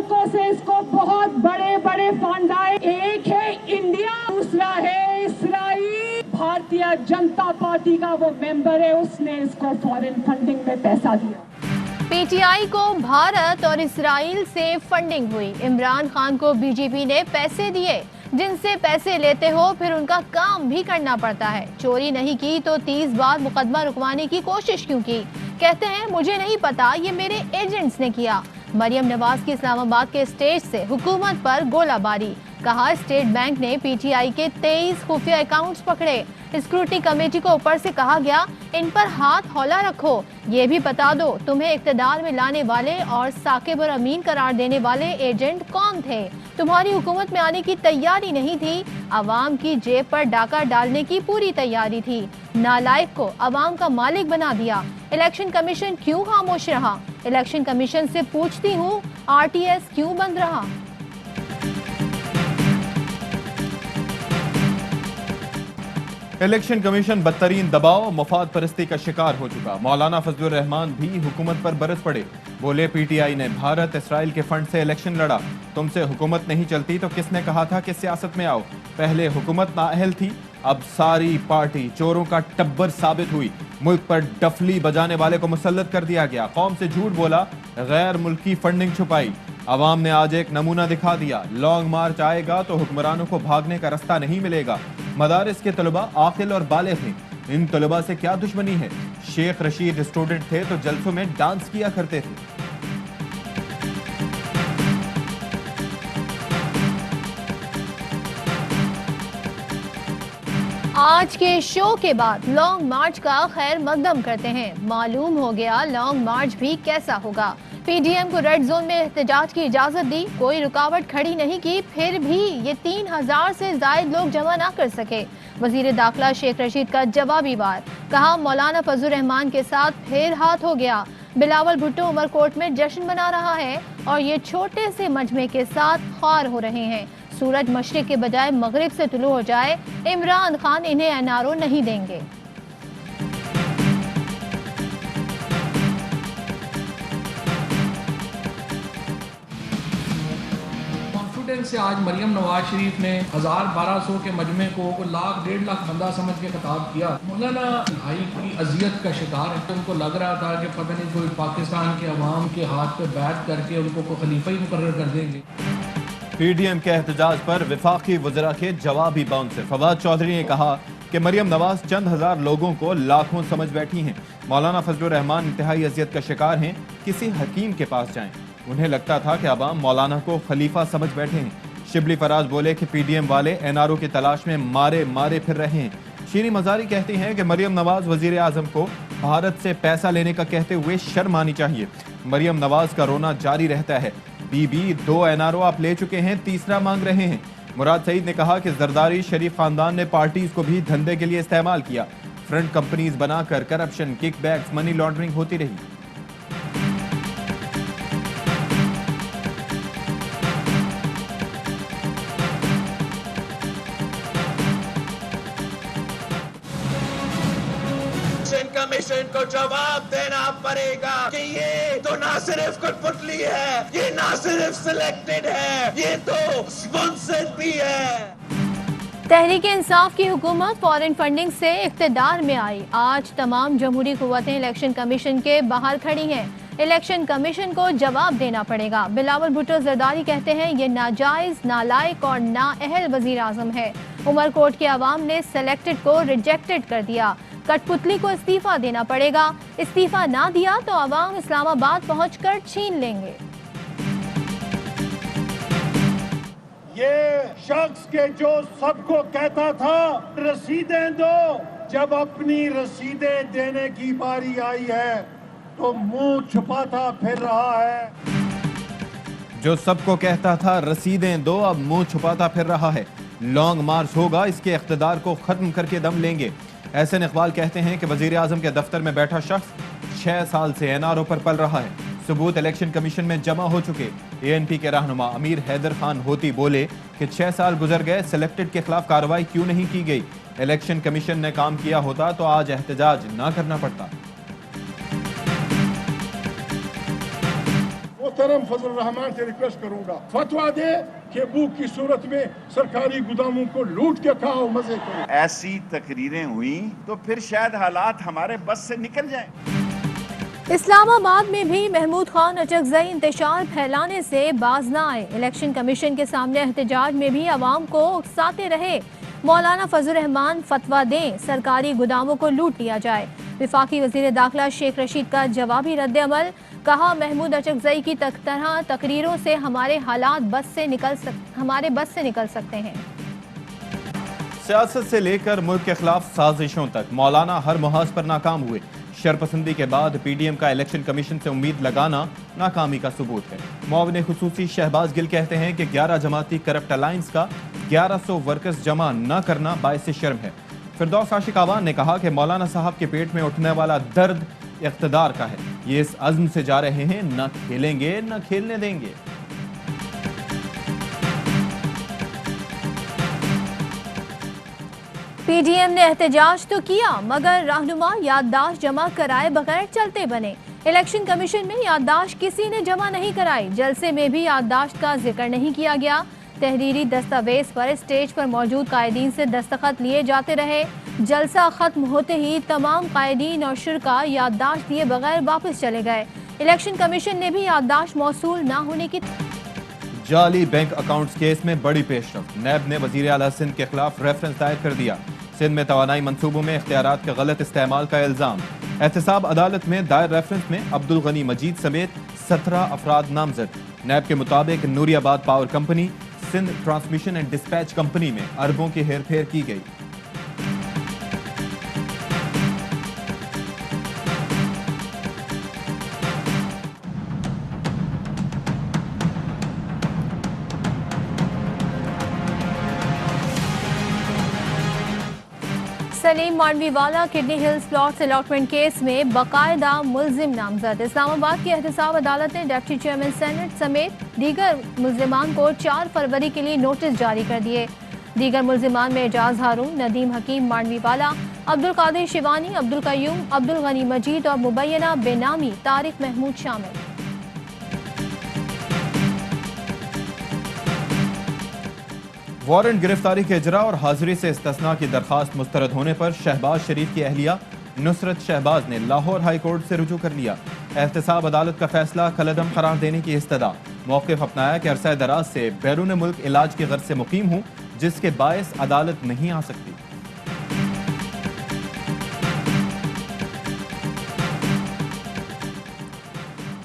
मुल्कों से इसको बहुत बड़े बड़े फंड आए। एक है इंडिया, दूसरा है इसराइल। भारतीय जनता पार्टी का वो मेंबर है, उसने इसको फॉरेन फंडिंग में पैसा दिया। पीटीआई को भारत और इसराइल से फंडिंग हुई। इमरान खान को बीजेपी ने पैसे दिए। जिनसे पैसे लेते हो फिर उनका काम भी करना पड़ता है। चोरी नहीं की तो 30 बार मुकदमा रुकवाने की कोशिश क्यों की? कहते हैं मुझे नहीं पता, ये मेरे एजेंट्स ने किया। मरियम नवाज की इस्लामाबाद के स्टेज से हुकूमत पर गोलाबारी। कहा स्टेट बैंक ने पीटीआई के 23 खुफिया अकाउंट्स पकड़े। स्क्रूटनी कमेटी को ऊपर से कहा गया इन पर हाथ हौला रखो। ये भी बता दो तुम्हें इक्तदार में लाने वाले और साकिब और अमीन करार देने वाले एजेंट कौन थे? तुम्हारी हुकूमत में आने की तैयारी नहीं थी, अवाम की जेब पर डाका डालने की पूरी तैयारी थी। नालायक को अवाम का मालिक बना दिया। इलेक्शन कमीशन क्यों खामोश रहा? इलेक्शन कमीशन से पूछती हूँ, आरटीएस क्यों बंद रहा? इलेक्शन कमीशन बदतरीन दबाव, मफाद परस्ती का शिकार हो चुका। मौलाना फजलुर रहमान भी हुकूमत पर बरस पड़े। बोले पीटीआई ने भारत इसराइल के फंड से इलेक्शन लड़ा। तुमसे हुकूमत नहीं चलती तो किसने कहा था कि सियासत में आओ? पहले हुकूमत नाअहल थी, अब सारी पार्टी चोरों का टब्बर साबित हुई। मुल्क पर डफली बजाने वाले को मुसल्लत कर दिया गया। कौम से झूठ बोला, गैर मुल्की फंडिंग छुपाई। अवाम ने आज एक नमूना दिखा दिया। लॉन्ग मार्च आएगा तो हुक्मरानों को भागने का रास्ता नहीं मिलेगा। मदारिस के तलबा आकिल और बालिग हैं। इन तलबा से क्या दुश्मनी है? शेख रशीद स्टूडेंट थे तो जलसों में डांस किया करते थे। आज के शो के बाद लॉन्ग मार्च का खैर मकदम करते हैं। मालूम हो गया लॉन्ग मार्च भी कैसा होगा। पीडीएम को रेड जोन में एहतजाज की इजाजत दी, कोई रुकावट खड़ी नहीं की, फिर भी ये 3000 से ज्यादा लोग जमा ना कर सके। वजीर दाखिला शेख रशीद का जवाबी वार। कहा मौलाना फजलुर रहमान के साथ फिर हाथ हो गया। बिलावल भुट्टो उमरकोट में जश्न मना रहा है और ये छोटे से मजमे के साथ ख्वार हो रहे हैं। सूरज मशरिक के बजाय मगरिब से तुलू हो जाए, इमरान खान इन्हें एनआरओ नहीं देंगे। कॉन्फिडेंस से आज मरियम नवाज शरीफ ने 1000-1200 के मजमे को लाख 1.5 लाख बंदा समझ के खिताब किया। मौलाना भाई की अजियत का शिकार है। उनको लग रहा था कि पता नहीं कोई पाकिस्तान के अवाम के हाथ पे बैठ करके उनको कोई खलीफा ही मुकर्रर कर देंगे। पीडीएम के एहतजाज पर विफाकी वज़रा के जवाबी बाउंसर। फवाद चौधरी ने कहा कि मरियम नवाज चंद हजार लोगों को लाखों समझ बैठी हैं। मौलाना फजलुर रहमान इंतहाई अजियत का शिकार हैं। किसी हकीम के पास जाएं। उन्हें लगता था कि अवाम मौलाना को खलीफा समझ बैठे हैं। शिबली फराज बोले कि पीडीएम वाले एनआरओ की तलाश में मारे मारे फिर रहे हैं। शीरी मजारी कहती हैं कि मरियम नवाज वजीर आजम को भारत से पैसा लेने का कहते हुए शर्म आनी चाहिए। मरियम नवाज का रोना जारी रहता है। बीबी 2 एनआरओ आप ले चुके हैं, तीसरा मांग रहे हैं। मुराद सईद ने कहा कि जरदारी शरीफ खानदान ने पार्टीज को भी धंधे के लिए इस्तेमाल किया। फ्रंट कंपनीज बनाकर करप्शन, किकबैक्स, मनी लॉन्ड्रिंग होती रही। कमीशन को जवाब देना पड़ेगा कि ये तो ना सिर्फ कठपुतली है, ये ना सिर्फ सिलेक्टेड है, ये तो स्पॉन्सर्ड भी है। तहरीक इंसाफ की हुकूमत फॉरेन फंडिंग से इख्तिदार में आई। आज तमाम जमहूरी कुव्वतें इलेक्शन कमीशन के बाहर खड़ी हैं। इलेक्शन कमीशन को जवाब देना पड़ेगा। बिलावल भुट्टो जरदारी कहते हैं ये नाजायज, नालायक और नाअहल वजीर आजम है। उमरकोट के अवाम ने सिलेक्टेड को रिजेक्टेड कर दिया। कठपुतली को इस्तीफा देना पड़ेगा। इस्तीफा ना दिया तो अवाम इस्लामाबाद पहुंचकर छीन लेंगे। ये शख्स के जो सबको कहता था रसीदें दो, जब अपनी रसीदें देने की बारी आई है तो मुंह छुपाता फिर रहा है। जो सबको कहता था रसीदें दो, अब मुंह छुपाता फिर रहा है। लॉन्ग मार्च होगा, इसके इख्तिदार को खत्म करके दम लेंगे। एहसन इकबाल कहते हैं कि वजीर आजम के दफ्तर में बैठा शख्स 6 साल से एनआरओ पर पल रहा है। सबूत इलेक्शन कमीशन में जमा हो चुके। एएनपी के रहनुमा अमीर हैदर खान होती बोले कि 6 साल गुजर गए, सिलेक्टेड के खिलाफ कार्रवाई क्यों नहीं की गई? इलेक्शन कमीशन ने काम किया होता तो आज एहतजाज ना करना पड़ता। मोहतरम फजल रहमान से रिक्वेस्ट करूंगा, फतवा दे कि भूख की सूरत में सरकारी गोदामों को लूट के खाओ, मजे करो। ऐसी तकरीरें हुई तो फिर शायद हालात हमारे बस से निकल जाएं। इस्लामाबाद में भी महमूद खान अचकजई इंतशार फैलाने से बाज न आए। इलेक्शन कमीशन के सामने एहतजाज में भी आवाम को उकसाते रहे। मौलाना फजल रहमान फतवा दें, सरकारी गोदामों को लूट लिया जाए। विफाकी वजीर दाखिला शेख रशीद का जवाबी रद्द अमल, कहा महमूद अचकजई की तरह तकरीरों से हमारे हालात हमारे बस से निकल सकते हैं। सियासत से लेकर मुल्क के खिलाफ साजिशों तक मौलाना हर मुहाज पर नाकाम हुए। शरपसंदी के बाद पीडीएम का इलेक्शन कमीशन से उम्मीद लगाना नाकामी का सबूत है। मुआविन खुसूसी शहबाज गिल कहते हैं कि 11 जमाती करप्ट अलायंस का 1100 वर्कर्स जमा न करना बाइस शर्म है। फिरदौस आशिक आवान ने कहा कि मौलाना साहब के पेट में उठने वाला दर्द इख्तदार का है। ये इस अज़्म से जा रहे हैं, न खेलेंगे न खेलने देंगे। पीडीएम ने एहतजाज तो किया मगर रहनुमा याददाश्त जमा कराए बगैर चलते बने। इलेक्शन कमीशन में याददाश्त किसी ने जमा नहीं कराई। जलसे में भी याददाश्त का जिक्र नहीं किया गया। तहरीरी दस्तावेज पर स्टेज पर मौजूद कायदीन से दस्तखत लिए जाते रहे। जलसा खत्म होते ही तमाम कायदीन और शुरका याददाश्त दिए बगैर वापस चले गए। इलेक्शन कमीशन ने भी याददाश्त मौसूल न होने की जाली बैंक अकाउंट्स केस में बड़ी पेशरफ्त। नैब ने वजीर आला सिंध के खिलाफ रेफरेंस दायर कर दिया। सिंध में तवानाई मंसूबों में इख्तियारात के गलत इस्तेमाल का इल्जाम। एहतसाब अदालत में दायर रेफरेंस में अब्दुल गनी मजीद समेत 17 अफराद नामजद। नैब के मुताबिक Nooriabad power company, Sindh transmission and dispatch company में अरबों की हेरफेर की गई। Saleem Mandviwalla Kidney Hills plots allotment case में बाकायदा मुल्जिम नामजद। इस्लामाबाद की एहतसाब अदालत ने डिप्टी चेयरमैन सेनेट समेत दीगर मुल्जिमान को 4 फरवरी के लिए नोटिस जारी कर दिए। दीगर मुल्जिमान में एजाज हारून, नदीम हकीम मांडवीवाला, अब्दुल कादिर शिवानी, अब्दुल कयूम, अब्दुल गनी मजीद और मुबैना बेनामी तारिक महमूद शामिल। वारंट गिरफ्तारी के इजरा और हाजिरी से इस्तिस्ना की दरखास्त मुस्तरद होने पर शहबाज शरीफ की अहलिया नुसरत शहबाज ने लाहौर हाई कोर्ट से रुजू कर लिया। एहतसाब अदालत का फैसला कलअदम करार देने की इस्तदा। मौक़िफ़ अपनाया कि अरसा दराज से बैरून मुल्क इलाज की गर्ज से मुकीम हूँ, जिसके बायस अदालत नहीं आ सकती।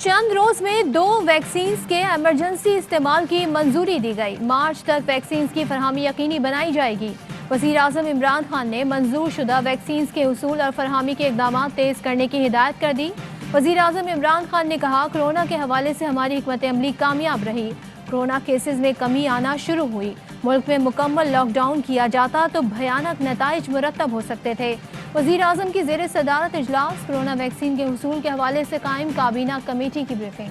चंद रोज में 2 वैक्सीन के इमरजेंसी इस्तेमाल की मंजूरी दी गई। मार्च तक वैक्सीन की फरहमी यकीनी बनाई जाएगी। वज़ीर आज़म इमरान खान ने मंजूर शुदा वैक्सीन के उसूल और फरहमी के इक़दाम तेज़ करने की हिदायत कर दी। वज़ीर आज़म इमरान खान ने कहा, कोरोना के हवाले से हमारी हिकमत अमली कामयाब रही। कोरोना केसेस में कमी आना शुरू हुई। मुल्क में मुकम्मल लॉकडाउन किया जाता तो भयानक नताइज मुरतब हो सकते थे। वज़ीर आज़म की ज़ेर सदारत इजलास, कोरोना वैक्सीन के हुसूल के हवाले से कायम काबीना कमेटी की ब्रीफिंग।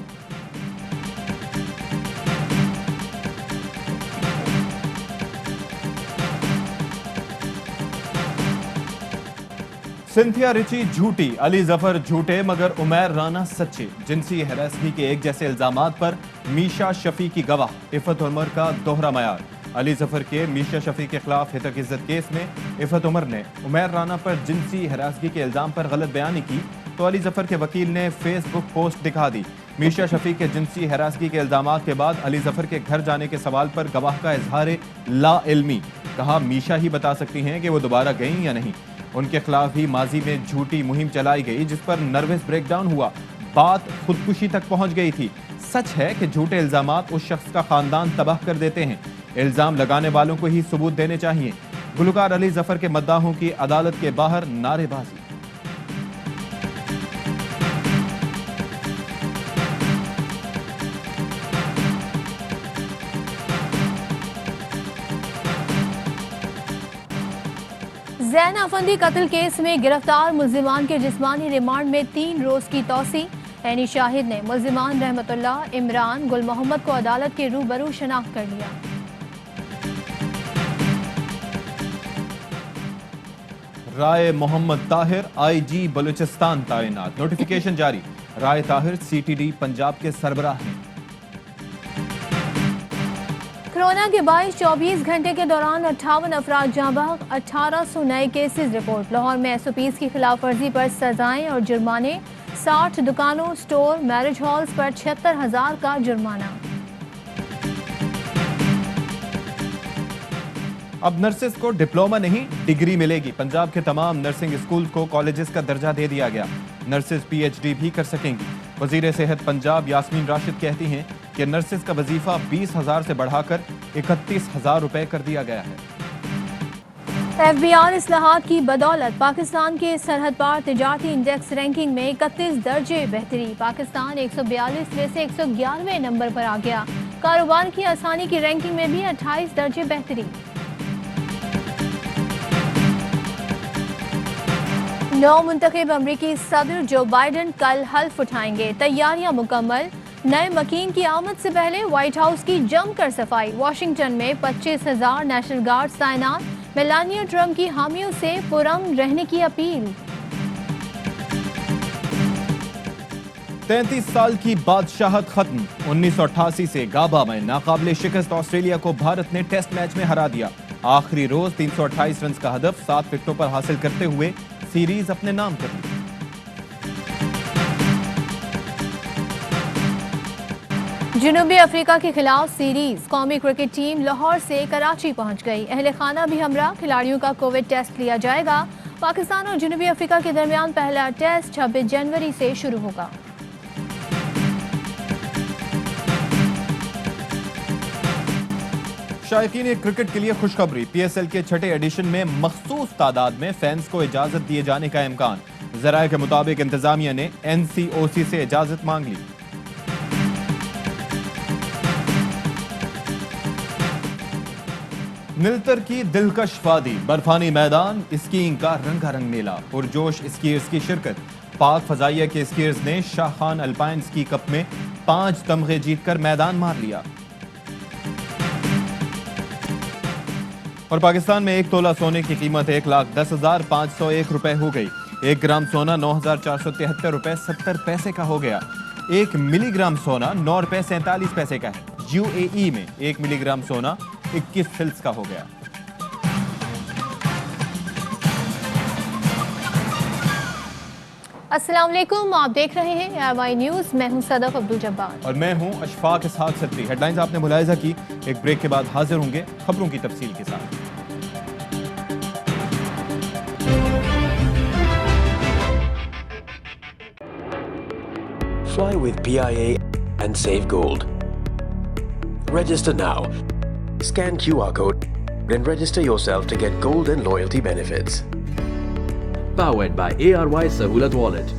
सिंथिया रिची झूठी, अली जफर झूठे मगर उमैर राना सच्चे। जिनसी हरासगी के एक जैसे इल्जामात पर मीशा शफी की गवाह। इफ़त उमर का दोहरा मयार। अली जफर के मीशा शफी के खिलाफ हितक इज्जत केस में इफ़त उमर ने उमैर राना पर जिनसी हरासगी के इल्जाम पर गलत बयानी की तो अली जफर के वकील ने फेसबुक पोस्ट दिखा दी। मीशा शफी के जिनसी हरासगी के इल्जामात के बाद अली जफर के घर जाने के सवाल पर गवाह का इजहार ला इल्मी। कहा, मीशा ही बता सकती हैं कि वो दोबारा गई या नहीं। उनके खिलाफ ही माजी में झूठी मुहिम चलाई गई जिस पर नर्वस ब्रेकडाउन हुआ। बात खुदकुशी तक पहुंच गई थी। सच है कि झूठे इल्जामात उस शख्स का खानदान तबाह कर देते हैं। इल्जाम लगाने वालों को ही सबूत देने चाहिए। गुलकार अली जफर के मद्दाहों की अदालत के बाहर नारेबाजी। ज़ैन अफंदी कत्ल केस में गिरफ्तार मुल्जिमान के जिस्मानी रिमांड में 3 रोज की तौसी। ऐनी शाहिद ने मुल्जिमान रहमतुल्लाह, इमरान, गुल मोहम्मद को अदालत के रूबरू शनाख्त कर लिया। राय मोहम्मद ताहिर आईजी बलूचिस्तान तैनात। नोटिफिकेशन जारी। राय ताहिर सीटीडी पंजाब के सरबराह हैं। कोरोना के 22-24 घंटे के दौरान 58 अफराद जाँ बहक, 1800 नए केसेस रिपोर्ट। लाहौर में SOPs की खिलाफ वर्जी पर सजाएं और जुर्माने। 60 दुकानों, स्टोर, मैरिज हॉल्स पर 76,000 का जुर्माना। अब नर्सेस को डिप्लोमा नहीं डिग्री मिलेगी। पंजाब के तमाम नर्सिंग स्कूल को कॉलेजेस का दर्जा दे दिया गया। नर्सेस PhD भी कर सकेंगी। वजीर सेहत पंजाब यास्मीन राशिद कहती हैं कि नर्सेस का वजीफा 20,000 से बढ़ाकर 31,000 रुपए कर दिया गया है। FBR इस्लाहात की बदौलत पाकिस्तान के सरहद पार तिजारती इंडेक्स रैंकिंग में 31 दर्जे बेहतरी। पाकिस्तान 142 में से 111वें नंबर पर आ गया। कारोबार की आसानी की रैंकिंग में भी 28 दर्जे बेहतरी। नौ मुंतखब अमरीकी सदर जो बाइडन कल हल्फ उठाएंगे। तैयारियां मुकम्मल। नए मकीन की आमद से पहले व्हाइट हाउस की जमकर सफाई। वाशिंगटन में 25,000 नेशनल गार्ड तैनात। मेलानिया ट्रंप की हामियों से पुरअमन रहने की अपील। 33 साल की बादशाहत खत्म। 1988 से गाबा में नाकाबिले शिकस्त ऑस्ट्रेलिया को भारत ने टेस्ट मैच में हरा दिया। आखिरी रोज 328 रन का हदफ 7 विकेटों पर हासिल करते हुए सीरीज अपने नाम कर ली। जनूबी अफ्रीका के खिलाफ सीरीज। कौमी क्रिकेट टीम लाहौर से कराची पहुंच गई। अहले खाना भी हमरा। खिलाड़ियों का कोविड टेस्ट लिया जाएगा। पाकिस्तान और जनूबी अफ्रीका के दरमियान पहला टेस्ट 26 जनवरी से शुरू होगा। शायकीन क्रिकेट के लिए खुशखबरी। PSL के छठे एडिशन में मखसूस तादाद में फैंस को इजाजत दिए जाने का इम्कान। जराये के मुताबिक इंतजामिया ने NCOC से इजाजत मांग ली। निलतर की दिलकश वादी, बर्फानी मैदान, स्कीइंग का रंगारंग मेला, पुरजोश स्कीयर्स की शिरकत। पाक फजाइया के स्कीयर्स ने Shah Khan alpine ski cup में 5 तमगे जीतकर मैदान मार लिया। और पाकिस्तान में 1 तोला सोने की कीमत 1,10,501 रुपए हो गई। 1 ग्राम सोना 9,473 रुपए 70 पैसे का हो गया। 1 मिलीग्राम सोना 9 रुपए 47 पैसे का है। UAE में 1 मिलीग्राम सोना 21 फिल्स का हो गया। अस्सलाम वालेकुम, आप देख रहे हैं AMI न्यूज़। मैं हूं सदफ अब्दुल जब्बार और मैं हूं अशफाक इसहाक सत्ती। हेडलाइंस आपने मुलाहिजा की। एक ब्रेक के बाद हाजिर होंगे खबरों की तफसील के साथ। Fly with PIA and save gold. Register now. Scan QR code and register yourself to get gold and loyalty benefits. Powered by ARY Sahulat Wallet.